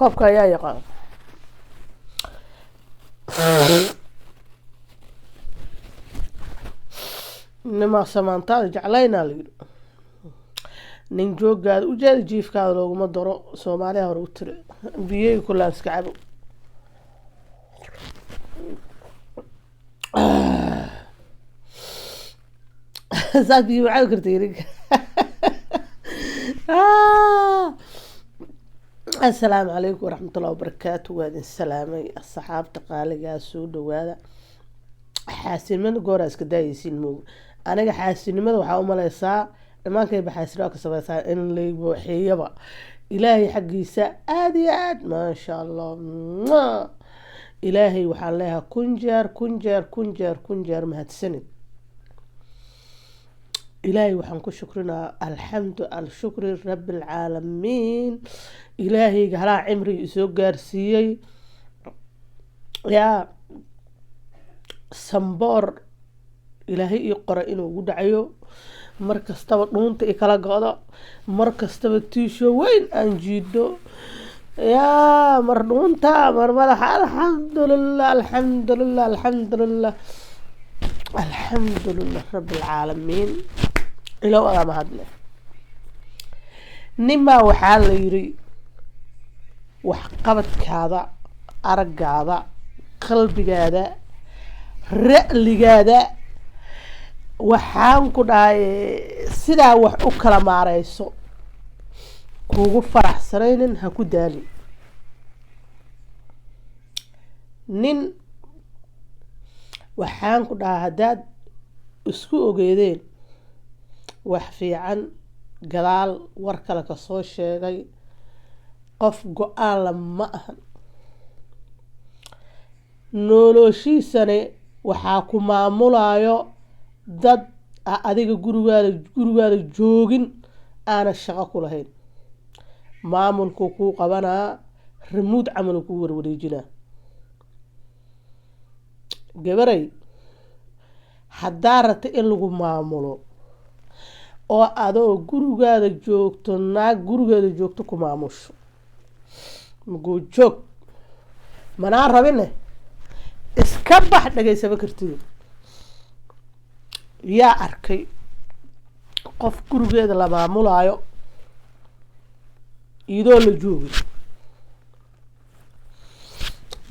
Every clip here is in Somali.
كوبك يا يقان نما سمانتان جعلينا لي nin jooggaada u jeeda jiifkaada looguma daro Soomaaliya hore u tiri biyay kula iska cabo saadi waxay kartay السلام عليكم ورحمة الله وبركاته وادن السلامي الصحابة قالقا سودة وهذا حاسين من قورا اسكدايسين مو أنا حاسين من وحاو ملايسا ما كيف حاسين راك سباسا إن اللي بوحيبا إلهي حقي سعاديات ما شاء الله إلهي وحاليها كنجر كنجر كنجر كنجر مهتسند إلهي وحنكو شكرنا الحمد الشكر رب العالمين إلهي قهلا عمري إسو قارسيي يا سنبور إلهي يقرأ إنو ودعيو مركز تبا نونت إكالا قادا مركز تبا تيشو وين أنجيدو يا مرنونتا مرمالح الحمد لله الحمد لله الحمد لله الحمد لله رب العالمين إلو أغام هادله نما وحال يري وحقبتك هذا أرق هذا قلبي هذا رألي هذا وحان كنا سيدا وحوكلا ماريسو كوغو فرح سرين هكو دالي نين waxaan ku dhahaa hadaad isku ogeedeen wax fiican gadaal war kale ka soo sheegay qof go'aan la ma ahan noloshiisane waxaa ku maamulayo dad adiga gurigaada joogin aana shaqo ku lahayn maamulku ku qabanaa remote camal ku warwareejinaa gabaray haddaa rabta in lagu maamulo oo adoo gurigaada joogto naag gurigeeda joogto ku maamusho magoo joog manaa rabine iska bax dhageysaba kartid yaa arkay qof gurigeeda la maamulaayo idoo la joogay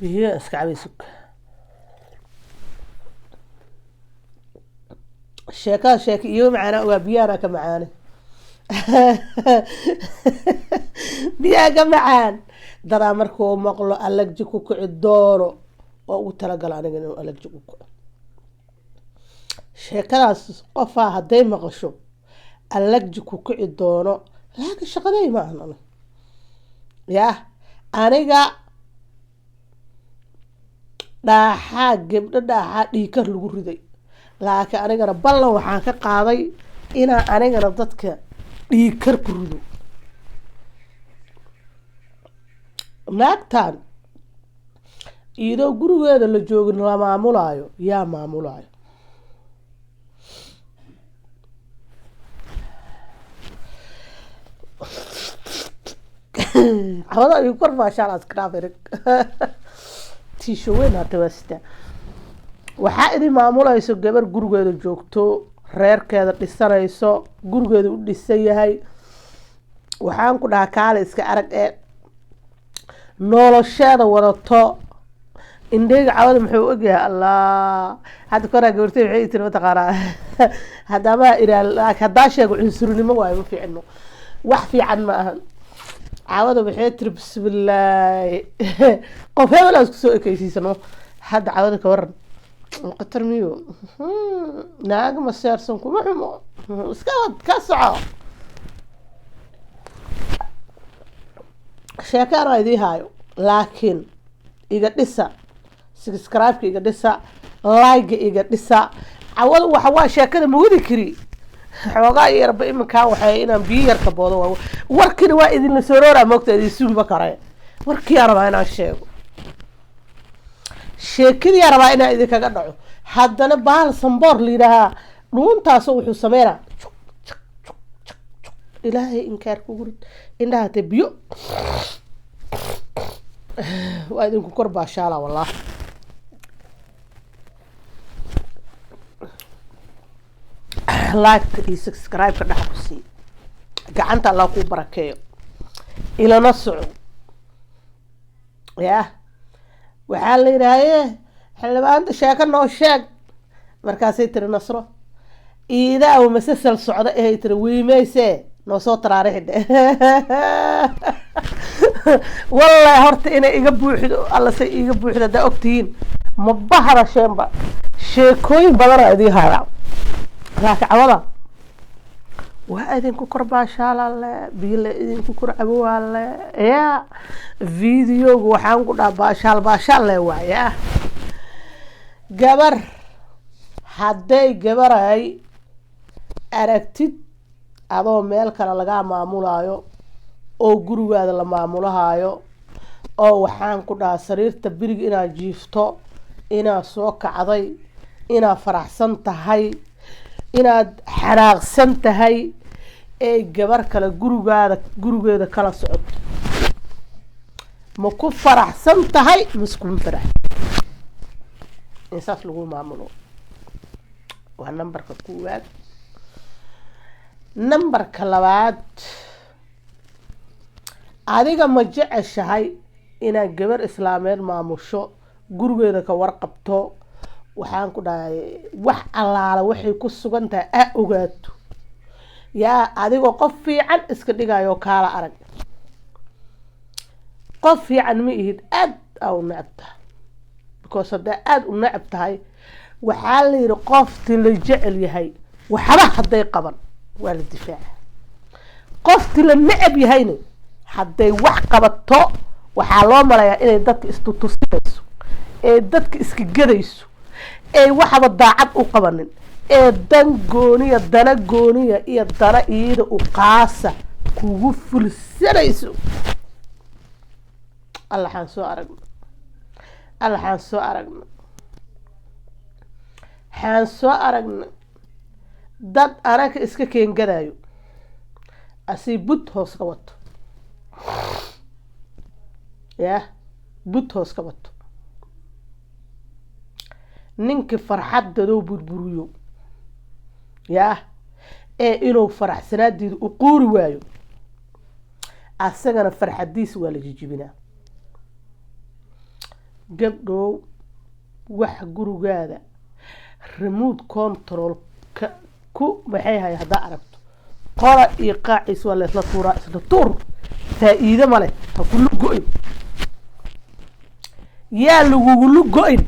bihiya iska cabaysug sheekada sheeka iyo macana waa biyaana ka macaan biyaa ka macaan dara markuu maqlo alagji ku kici doono oo ugu talagal aniga inuu alagji ku kico sheekadaas qofaa hadday maqasho alagji ku kici doono laakiin shaqaday ma ahan yaa aniga dhaaxaa gabdho dhaaxaa dhiikar lagu riday laakiin anigana ballan waxaan ka qaaday inaan anigana dadka dhiikar ku rido naagtan iyadoo gurigeeda la joogin la maamulaayo yaa maamulaayo عوضا يكون ما شاء الله سكرافيرك تيشوين هاتواستا waxaa idin maamulayso gabar gurigeeda joogto reerkeeda dhisanayso gurigeeda u dhisan yahay waxaan ku dhahaa kaale iska arag ee nolosheeda wadato indheega cawada muxuu ogyahay allah hadda koraa gabartay waxay tiri mataqaanaa haddama haddaa sheego cunsurnimo waayo ma fiicno wax fiican ma ahan cawada waxay tiri bismillaahi qof hebel isku soo ekaysiisano hadda cawada ka waran قطر ميو ناق ما سيرسن كما حمو اسكاد كسعه شاكر ايدي هايو لكن ايغا ديسا سبسكرايب ايغا ديسا لايك ايغا ديسا عوض waxa waa sheekada ma wadi kari xogaa yarba imka waxay inaan biyo yar ka boodo warkina waa idin la soo roora moogta idin suuba karay warkii araba inaan sheego sheekadii rabaa inaa idin kaga dhaco haddana baal sanboor liidaha dhuuntaas wuxuu sameeyaa ilaahay inkaar ku gurid indhaha biyo وأدين كوكر باشالة والله لايك سبسكرايب كده حكسي قعنت الله كو بركيو إلى نصعو يا وحالي رايه حلبا أنت شاكر نو شاك مركاسي تري نصره إذا أو مسلسل صعداء هي تري ويميسي نو صوت رارح والله هرت إنا يقبوا حدو الله سي يقبوا حدا دا أكتين مبهرة شينبا شيكوين بدر أدي هارا لكن عوضا وأدين كوكر باشالا الله بيلا إدين كوكر أبوها الله يا فيديو وحان كودا باشال وايا gabar hadday gabaray aragtid adoo meel kale laga maamulaayo oo gurigaada la maamulahayo oo waxaan ku dhaha sariirta biriga inaad jiifto inaad soo kacday inaad faraxsan tahay inaad xanaaqsan tahay ee gabar kale gurigeeda kala socoto ma ku faraxsan tahay miskun farax إنساس لغو معمولو وهالنمبر كواد نمبر كلابات عاديقا مجع الشهي إنا قبر إسلامين معموشو قرقو إذا كورقبتو وحانكو داي وح الله على وحي كسو كنتا أقوغاتو يا عاديقا قفي عن إسكدقا يوكالا أرق قفي عن مئهد أد أو نعبته because هذا أد ونعب تاعي وحالي رقفت اللي جعل يهاي وحرا حدا يقبل والدفاع قفت اللي نعب يهايني حدا يوح قبطو وحالو ملايا إني دادك استوتوسيسو إيه دادك اسكجريسو إيه واحد الضاعات وقبلن إيه دنقونية دنقونية إيه الدرا إيه وقاسة كوفل السريسو الله حانسو أرقم الله حانسو أرقنا داد أراك إسكا كين قدايو أسي بود هوس قواتو ياه بود هوس قواتو نينك فرحات دادو بود برويو ياه إيه إنو فرح سناد ديدو وقوري وايو أساقنا فرحات ديس والا جيجيبنا gabdhow wax gurigaada remote control ku maxay hay hada aragto qora iyo qaacis wala isla tuura isla tuur faa'iido male ha kullu go'in yaa lagu go'in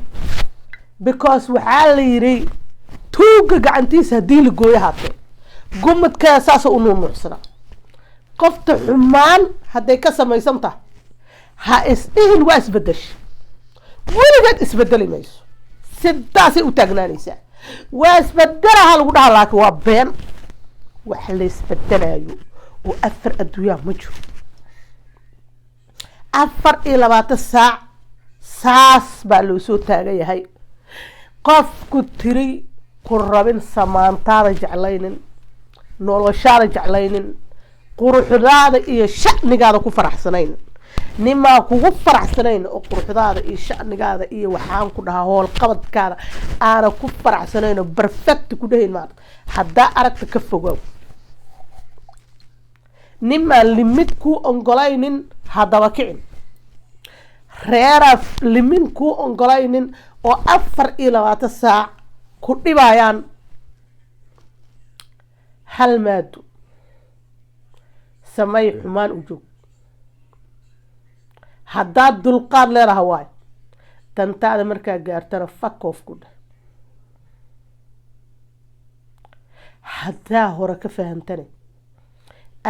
because waxa la yiri tuuga gacantiisa hadii la gooyo haatee gumadka asaas u nuuxsana qofta xumaan haday ka samaysanta ha isdhin waa isbadash ولقد اسبدلي ميسو سداسي وتاغنانيسا واسبدلها لو دها لكن وا بين وحلي اسبدلايو واثر ادويا مجو افر الى 20 ساعه ساس بالو سو تاغي هي قف كتري قربن سمانتا جعلين نولشار جعلين قروحداده iyo shaqnigaada ku faraxsanayn نما كوغو فرحسنين او قرخداده iyo shaqnigaada iyo waxaan ku dhahaa hool qabadkaada aana ku faraxsanayn perfect ku dhayn maad hada aragta ka fogow nima limit ku ongolaynin hadaba kicin reera limit ku ongolaynin oo 24 saac ku dhibayaan hal maado samay xumaan u joog haddaad dulqaad leedahay waay tantaada markaa gaartana fuck off ku dheh haddaa hore ka fahamtane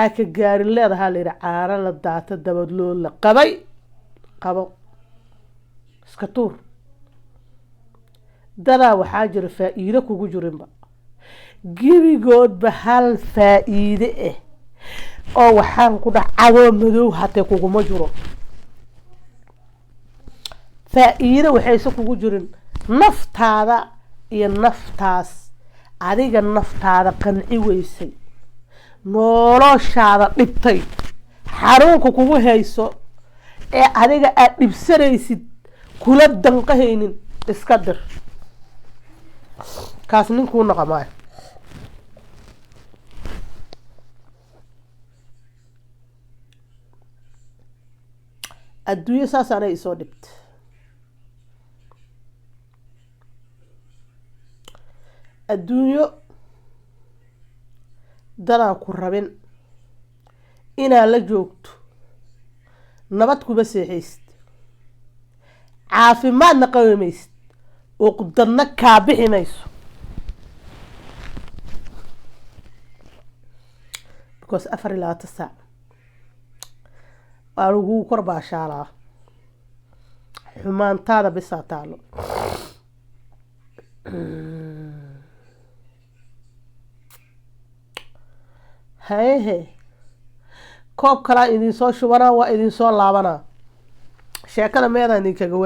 aa ka gaarin leedahaa layidhi caara la daata dabadloo la qabo iska tuur dadaa waxaa jira faa'iido kugu jirinba gebigoodba hal faa'iide ah oo waxaan ku dhac cadoo madow hatee kuguma jiro faa'iido waxayse kugu jirin naftaada iyo naftaas adiga naftaada qanci weysay noloshaada dhibtay xaruunka kugu hayso ee adiga aad dhibsanaysid kula danqahaynin iska dir kaas ninkuu naqamaayo adduunyo saasaana isoo dhibta adduunyo dadaan ku rabin inaa la joogto nabad kuma seexaysid caafimaadna qabi maysid oo dadna kaa bixi mayso because 24 saac waa lagu kor baashaalaa xumaantaada bisaa taalo haye koob kalaa idin soo shubanaa waa idin soo laabanaa sheekada meedaan idinkaga